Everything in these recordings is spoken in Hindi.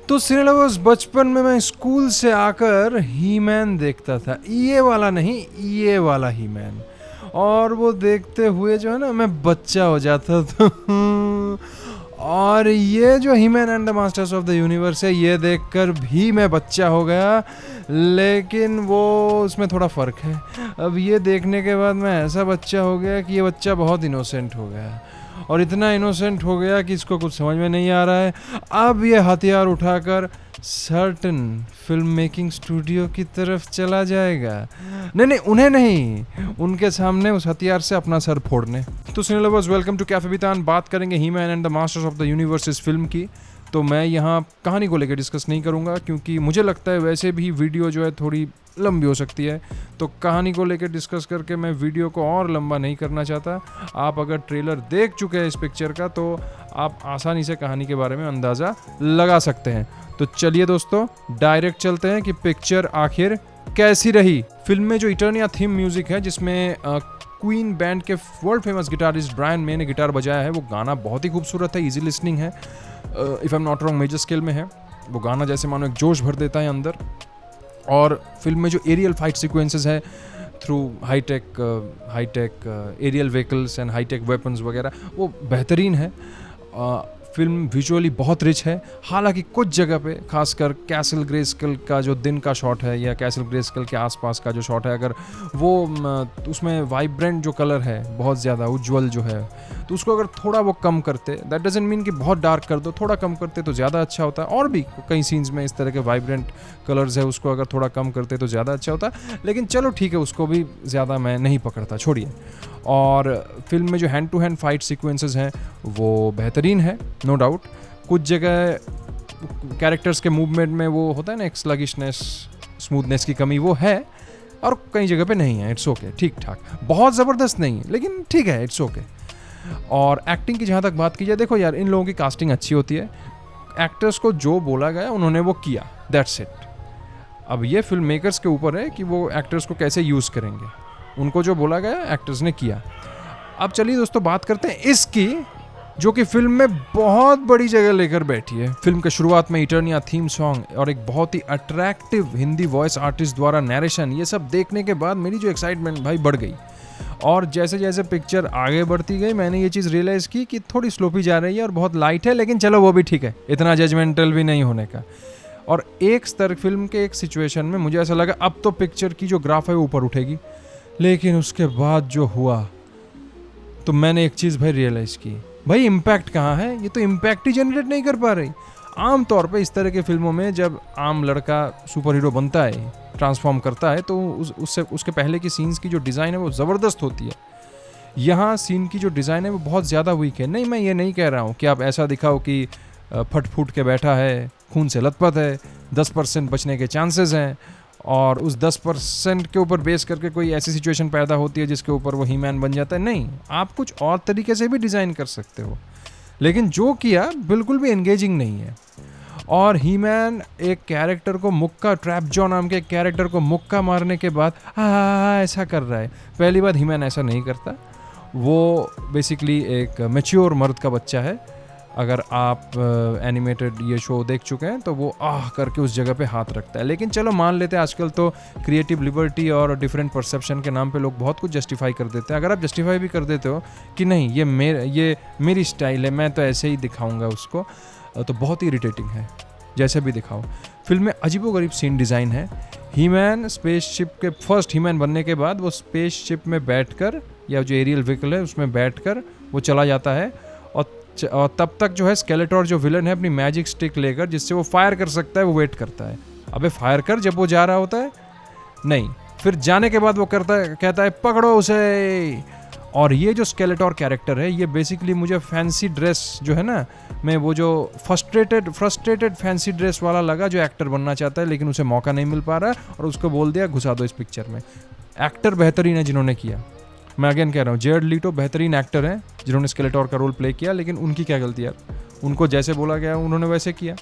तो सिनेलवर्स, बचपन में मैं स्कूल से आकर ही मैन देखता था, ये वाला नहीं, ये वाला ही मैन। और वो देखते हुए जो है ना मैं बच्चा हो जाता था। और ये जो He Man and the Masters of the Universe है, ये देखकर भी मैं बच्चा हो गया, लेकिन वो उसमें थोड़ा फ़र्क है। अब ये देखने के बाद मैं ऐसा बच्चा हो गया कि ये बच्चा बहुत इनोसेंट हो गया, और इतना इनोसेंट हो गया कि इसको कुछ समझ में नहीं आ रहा है। अब ये हथियार उठाकर सर्टन फिल्म मेकिंग स्टूडियो की तरफ चला जाएगा। नहीं नहीं, उन्हें नहीं, उनके सामने उस हथियार से अपना सर फोड़ने। तो cine lovers, welcome to cafe Bitan. बात करेंगे He Man and the Masters of the Universe इस फिल्म की। तो मैं यहाँ कहानी को लेकर डिस्कस नहीं करूँगा, क्योंकि मुझे लगता है वैसे भी वीडियो जो है थोड़ी लंबी हो सकती है, तो कहानी को लेकर डिस्कस करके मैं वीडियो को और लंबा नहीं करना चाहता। आप अगर ट्रेलर देख चुके हैं इस पिक्चर का, तो आप आसानी से कहानी के बारे में अंदाज़ा लगा सकते हैं। तो चलिए दोस्तों, डायरेक्ट चलते हैं कि पिक्चर आखिर कैसी रही। फिल्म में जो इटर्निया थीम म्यूजिक है, जिसमें क्वीन बैंड के वर्ल्ड फेमस गिटारिस्ट ब्रायन मे ने गिटार बजाया है, वो गाना बहुत ही खूबसूरत है, इजी लिसनिंग है, if I am not wrong major scale में है। वो गाना जैसे मानो एक जोश भर देता है अंदर। और फिल्म में जो एरियल फाइट सीक्वेंसेस है through high tech aerial vehicles and high tech weapons वगैरह, वो बेहतरीन है। फिल्म विजुअली बहुत रिच है, हालांकि कुछ जगह पे, खासकर कैसल ग्रेस्कल का जो दिन का शॉट है या कैसल ग्रेस्कल के आसपास का जो शॉट है, अगर वो उसमें वाइब्रेंट जो कलर है, बहुत ज़्यादा उज्ज्वल जो है, तो उसको अगर थोड़ा वो कम करते, दैट डजंट मीन कि बहुत डार्क कर दो, थोड़ा कम करते तो ज़्यादा अच्छा होता है। और भी कई सीन्स में इस तरह के वाइब्रेंट कलर्स है, उसको अगर थोड़ा कम करते तो ज़्यादा अच्छा होता, लेकिन चलो ठीक है, उसको भी ज़्यादा मैं नहीं पकड़ता, छोड़िए। और फिल्म में जो hand to hand fight sequences हैं वो बेहतरीन है, नो डाउट। कुछ जगह कैरेक्टर्स के मूवमेंट में वो होता है ना, एक स्लगिशनेस, स्मूथनेस की कमी, वो है, और कई जगह पे नहीं है। इट्स ओके, ठीक ठाक, बहुत ज़बरदस्त नहीं है, लेकिन ठीक है, इट्स ओके। और एक्टिंग की जहाँ तक बात की जाए, देखो यार, इन लोगों की कास्टिंग अच्छी होती है, एक्टर्स को जो बोला गया उन्होंने वो किया, दैट्स इट। अब ये फिल्म मेकर्स के ऊपर है कि वो एक्टर्स को कैसे यूज़ करेंगे, उनको जो बोला गया एक्टर्स ने किया। अब चलिए दोस्तों, बात करते हैं इसकी, जो कि फिल्म में बहुत बड़ी जगह लेकर बैठी है। फिल्म के शुरुआत में इटर्निया थीम सॉन्ग और एक बहुत ही अट्रैक्टिव हिंदी वॉइस आर्टिस्ट द्वारा नरेशन, ये सब देखने के बाद मेरी जो एक्साइटमेंट भाई बढ़ गई। और जैसे जैसे पिक्चर आगे बढ़ती गई, मैंने ये चीज़ रियलाइज़ की कि थोड़ी स्लोपी जा रही है और बहुत लाइट है, लेकिन चलो वो भी ठीक है, इतना जजमेंटल भी नहीं होने का। और एक स्तर फिल्म के एक सिचुएशन में मुझे ऐसा लगा अब तो पिक्चर की जो ग्राफ है वो ऊपर उठेगी, लेकिन उसके बाद जो हुआ, तो मैंने एक चीज़ भाई रियलाइज़ की, भाई इम्पैक्ट कहाँ है, ये तो इम्पैक्ट ही जनरेट नहीं कर पा रही। आम तौर पे इस तरह के फिल्मों में जब आम लड़का सुपर हीरो बनता है, ट्रांसफॉर्म करता है, तो उससे उसके पहले की सीन्स की जो डिज़ाइन है वो ज़बरदस्त होती है। यहाँ सीन की जो डिज़ाइन है वो बहुत ज़्यादा वीक है। नहीं, मैं ये नहीं कह रहा हूँ कि आप ऐसा दिखाओ कि फट फूट के बैठा है, खून से लथपथ है, 10% बचने के चांसेस हैं, और उस 10% के ऊपर बेस करके कोई ऐसी सिचुएशन पैदा होती है जिसके ऊपर वो ही मैन बन जाता है। नहीं, आप कुछ और तरीके से भी डिज़ाइन कर सकते हो, लेकिन जो किया बिल्कुल भी एंगेजिंग नहीं है। और ही मैन एक कैरेक्टर को मुक्का, ट्रैप जॉ नाम के एक कैरेक्टर को मुक्का मारने के बाद ऐसा कर रहा है। पहली बात, ही मैन ऐसा नहीं करता, वो बेसिकली एक मैच्योर मर्द का बच्चा है। अगर आप एनिमेटेड ये शो देख चुके हैं तो वो करके उस जगह पे हाथ रखता है। लेकिन चलो मान लेते हैं, आजकल तो क्रिएटिव लिबर्टी और डिफरेंट परसेप्शन के नाम पे लोग बहुत कुछ जस्टिफाई कर देते हैं। अगर आप जस्टिफाई भी कर देते हो कि नहीं ये मेरी स्टाइल है, मैं तो ऐसे ही दिखाऊंगा उसको, तो बहुत ही इरिटेटिंग है, जैसे भी दिखाओ। फिल्म में अजीबोगरीब सीन डिज़ाइन है। ही मैन स्पेसशिप के फर्स्ट ही मैन बनने के बाद वो स्पेसशिप में बैठकर, या जो एरियल व्हीकल है उसमें बैठकर वो चला जाता है, और तब तक जो है स्केलेटोर जो विलन है अपनी मैजिक स्टिक लेकर, जिससे वो फायर कर सकता है, वो वेट करता है। अबे फायर कर, जब वो जा रहा होता है नहीं, फिर जाने के बाद वो कहता है पकड़ो उसे। और ये जो स्केलेटोर कैरेक्टर है, ये बेसिकली मुझे फैंसी ड्रेस जो है ना, मैं वो जो फ्रस्ट्रेटेड फैंसी ड्रेस वाला लगा, जो एक्टर बनना चाहता है लेकिन उसे मौका नहीं मिल पा रहा है, और उसको बोल दिया घुसा दो इस पिक्चर में। एक्टर बेहतरीन है जिन्होंने किया, मैं अगेन कह रहा हूँ, जेरेड लीटो बेहतरीन एक्टर हैं जिन्होंने स्केलेटोर का रोल प्ले किया, लेकिन उनकी क्या गलती यार, उनको जैसे बोला गया उन्होंने वैसे किया।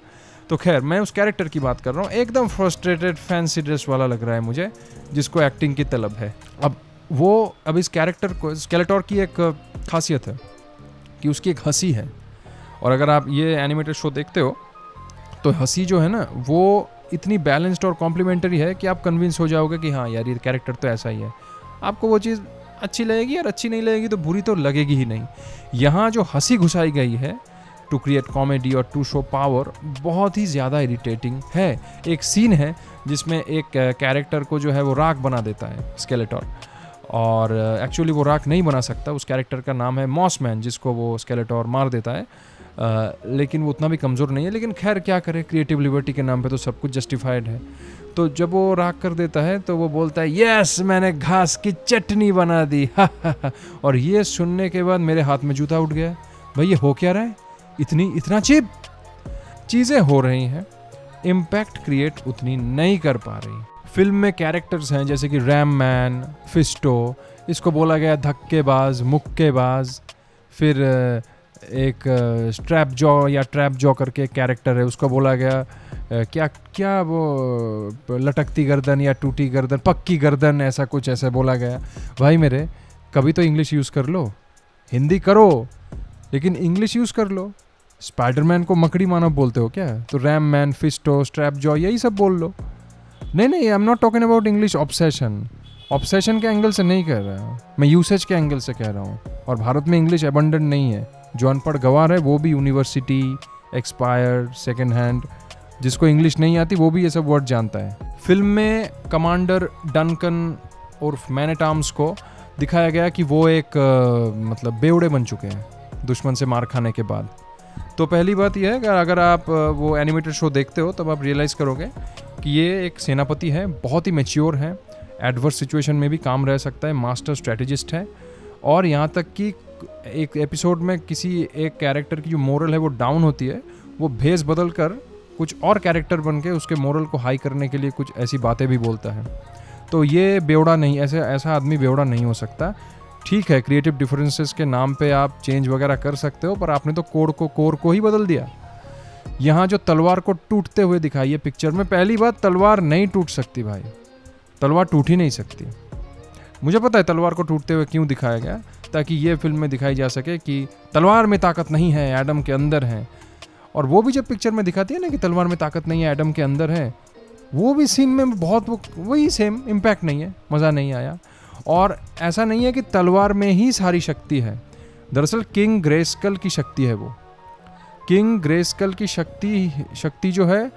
तो खैर, मैं उस कैरेक्टर की बात कर रहा हूँ, एकदम फ्रस्ट्रेटेड फैंसी ड्रेस वाला लग रहा है मुझे, जिसको एक्टिंग की तलब है। अब इस कैरेक्टर को, स्केलेटोर की एक खासियत है कि उसकी एक हंसी है, और अगर आप ये एनिमेटेड शो देखते हो तो हंसी जो है ना वो इतनी बैलेंस्ड और कॉम्प्लीमेंट्री है कि आप कन्विंस हो जाओगे कि हाँ यार ये कैरेक्टर तो ऐसा ही है। आपको वो चीज़ अच्छी लगेगी और अच्छी नहीं लगेगी तो बुरी तो लगेगी ही नहीं। यहाँ जो हंसी घुसाई गई है टू क्रिएट कॉमेडी और टू शो पावर, बहुत ही ज़्यादा इरिटेटिंग है। एक सीन है जिसमें एक कैरेक्टर को जो है वो राख बना देता है स्केलेटोर, और एक्चुअली वो राख नहीं बना सकता। उस कैरेक्टर का नाम है मॉसमैन, जिसको वो स्केलेटोर मार देता है। लेकिन वो उतना भी कमज़ोर नहीं है, लेकिन खैर क्या करे, क्रिएटिव लिबर्टी के नाम पे तो सब कुछ जस्टिफाइड है। तो जब वो राख कर देता है तो वो बोलता है यस मैंने घास की चटनी बना दी और ये सुनने के बाद मेरे हाथ में जूता उठ गया। भाई ये हो क्या रहा है, इतना चीप चीज़ें हो रही हैं, इम्पैक्ट क्रिएट उतनी नहीं कर पा रही। फिल्म में कैरेक्टर्स हैं जैसे कि रैम मैन, फिस्टो, इसको बोला गया धक्केबाज, मुक्केबाज। फिर एक स्ट्रैप जॉ या ट्रैप जॉ करके एक कैरेक्टर है, उसको बोला गया क्या क्या वो लटकती गर्दन या टूटी गर्दन, पक्की गर्दन, ऐसा कुछ ऐसे बोला गया। भाई मेरे कभी तो इंग्लिश यूज़ कर लो, हिंदी करो लेकिन इंग्लिश यूज़ कर लो। स्पाइडरमैन को मकड़ी मानव बोलते हो क्या? तो रैम मैन, फिस्टो, स्ट्रैप जॉ यही सब बोल लो। नहीं आई am not talking about English obsession के एंगल से नहीं कह रहा हूँ, मैं यूसेज के एंगल से कह रहा हूँ। और भारत में इंग्लिश एबंडेंट नहीं है, जो अनपढ़ गवार है वो भी यूनिवर्सिटी, एक्सपायर्ड, सेकेंड हैंड, जिसको इंग्लिश नहीं आती वो भी ये सब वर्ड जानता है। फिल्म में कमांडर डनकन उर्फ मैन एट आर्म्स को दिखाया गया कि वो एक मतलब बेवड़े बन चुके हैं दुश्मन से मार खाने के बाद। तो पहली बात यह है कि अगर आप वो एनिमेटेड शो देखते हो तब आप रियलाइज़ करोगे कि ये एक सेनापति है, बहुत ही मैच्योर है, एडवर्स सिचुएशन में भी काम रह सकता है, मास्टर स्ट्रेटेजिस्ट है। और यहाँ तक कि एक एपिसोड में किसी एक कैरेक्टर की जो मोरल है वो डाउन होती है, वो भेस बदल कर कुछ और कैरेक्टर बन के उसके मोरल को हाई करने के लिए कुछ ऐसी बातें भी बोलता है। तो ये बेवड़ा नहीं, ऐसा आदमी बेवड़ा नहीं हो सकता। ठीक है, क्रिएटिव डिफरेंसेस के नाम पे आप चेंज वगैरह कर सकते हो, पर आपने तो कोर को ही बदल दिया। यहाँ जो तलवार को टूटते हुए दिखाई है पिक्चर में, पहली बात तलवार नहीं टूट सकती भाई, तलवार टूट ही नहीं सकती। मुझे पता है तलवार को टूटते हुए क्यों दिखाया गया, ताकि ये फिल्म में दिखाई जा सके कि तलवार में ताकत नहीं है, एडम के अंदर है। और वो भी जब पिक्चर में दिखाती है ना कि तलवार में ताकत नहीं है, एडम के अंदर है, वो भी सीन में बहुत वही सेम इम्पैक्ट नहीं है, मज़ा नहीं आया। और ऐसा नहीं है कि तलवार में ही सारी शक्ति है, दरअसल किंग ग्रेस्कल की शक्ति है वो। किंग ग्रेस्कल की शक्ति जो है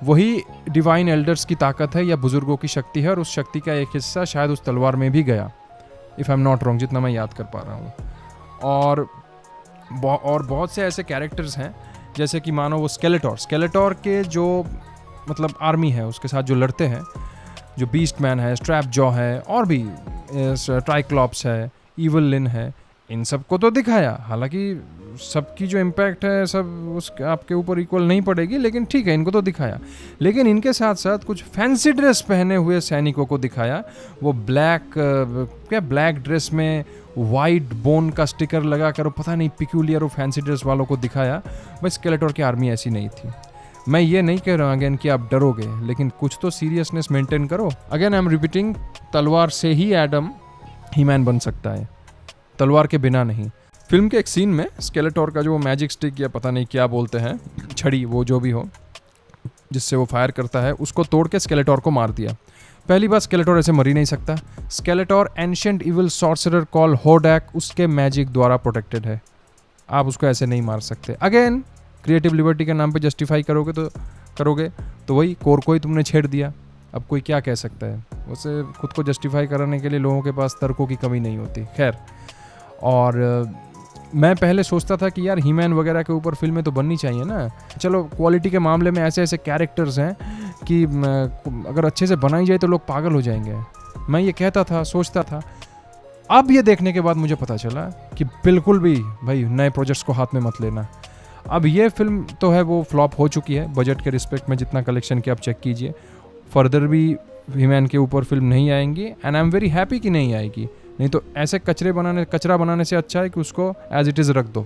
वही डिवाइन एल्डर्स की ताकत है या बुजुर्गों की शक्ति है, और उस शक्ति का एक हिस्सा शायद उस तलवार में भी गया, if I am not wrong, जितना मैं याद कर पा रहा हूँ। और बहुत से ऐसे कैरेक्टर्स हैं जैसे कि मानो वो स्केलेटोर के जो मतलब आर्मी है उसके साथ जो लड़ते हैं, जो बीस्ट मैन है, स्ट्रैप जॉ है, और भी ट्राइक्लॉप्स है, इवल लिन है, इन सबको तो दिखाया। हालांकि सबकी जो इम्पैक्ट है सब उस आपके ऊपर इक्वल नहीं पड़ेगी, लेकिन ठीक है इनको तो दिखाया। लेकिन इनके साथ साथ कुछ फैंसी ड्रेस पहने हुए सैनिकों को दिखाया। वो ब्लैक ड्रेस में वाइट बोन का स्टिकर लगा कर, पता नहीं पिक्यूलियर और फैंसी ड्रेस वालों को दिखाया। बस स्केलेटोर की आर्मी ऐसी नहीं थी। मैं ये नहीं कह रहा हूँ अगेन कि आप डरोगे, लेकिन कुछ तो सीरियसनेस मेंटेन करो। अगेन आई एम रिपीटिंग, तलवार से ही एडम हीमैन बन सकता है, तलवार के बिना नहीं। फिल्म के एक सीन में स्केलेटोर का जो मैजिक स्टिक या पता नहीं क्या बोलते हैं, छड़ी, वो जो भी हो जिससे वो फायर करता है, उसको तोड़ के स्केलेटोर को मार दिया। पहली बार स्केलेटोर ऐसे मर ही नहीं सकता। स्केलेटोर एंशिएंट इविल सॉर्सरर कॉल होडैक, उसके मैजिक द्वारा प्रोटेक्टेड है, आप उसको ऐसे नहीं मार सकते। अगेन क्रिएटिव लिबर्टी के नाम पे जस्टिफाई करोगे तो वही कोर को ही तुमने छेड़ दिया। अब कोई क्या कह सकता है, उसे खुद को जस्टिफाई कराने के लिए लोगों के पास तर्कों की कमी नहीं होती। खैर, और मैं पहले सोचता था कि यार हीमैन वगैरह के ऊपर फिल्में तो बननी चाहिए ना। चलो क्वालिटी के मामले में ऐसे कैरेक्टर्स हैं कि अगर अच्छे से बनाई जाए तो लोग पागल हो जाएंगे। मैं ये कहता था, सोचता था। अब ये देखने के बाद मुझे पता चला कि बिल्कुल भी भाई नए प्रोजेक्ट्स को हाथ में मत लेना। अब ये फिल्म तो है वो फ्लॉप हो चुकी है, बजट के रिस्पेक्ट में जितना कलेक्शन किया आप चेक कीजिए। फर्दर भी हीमैन के ऊपर फिल्म नहीं आएंगी, and I am very happy कि नहीं आएगी। नहीं तो ऐसे कचरा बनाने से अच्छा है कि उसको एज इट इज़ रख दो।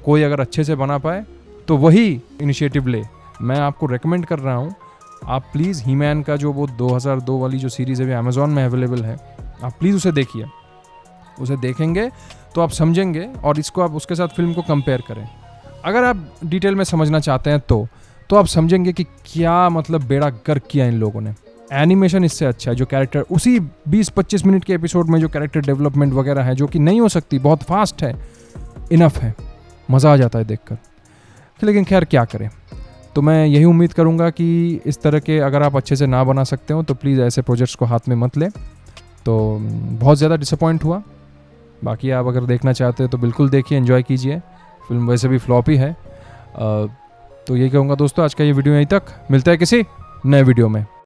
कोई अगर अच्छे से बना पाए तो वही इनिशिएटिव ले। मैं आपको रेकमेंड कर रहा हूँ, आप प्लीज़ हीमैन का जो वो 2002 वाली जो सीरीज़ है, अमेज़ॉन में अवेलेबल है, आप प्लीज़ उसे देखिए। उसे देखेंगे तो आप समझेंगे, और इसको आप उसके साथ फिल्म को कंपेयर करें। अगर आप डिटेल में समझना चाहते हैं तो तो आप समझेंगे कि क्या मतलब बेड़ा गर्क किया इन लोगों ने। एनिमेशन इससे अच्छा है, जो कैरेक्टर उसी 20-25 मिनट के एपिसोड में जो कैरेक्टर डेवलपमेंट वगैरह है जो कि नहीं हो सकती, बहुत फास्ट है, इनफ है, मज़ा आ जाता है देखकर। लेकिन खैर क्या करें, तो मैं यही उम्मीद करूँगा कि इस तरह के अगर आप अच्छे से ना बना सकते हो तो प्लीज़ ऐसे प्रोजेक्ट्स को हाथ में मत लें। तो बहुत ज़्यादा डिसअपॉइंट हुआ। बाकी आप अगर देखना चाहते हो तो बिल्कुल देखिए, एंजॉय कीजिए। फिल्म वैसे भी फ्लॉप ही है। तो यही कहूँगा दोस्तों, आज का ये वीडियो यहीं तक। मिलता है किसी नए वीडियो में।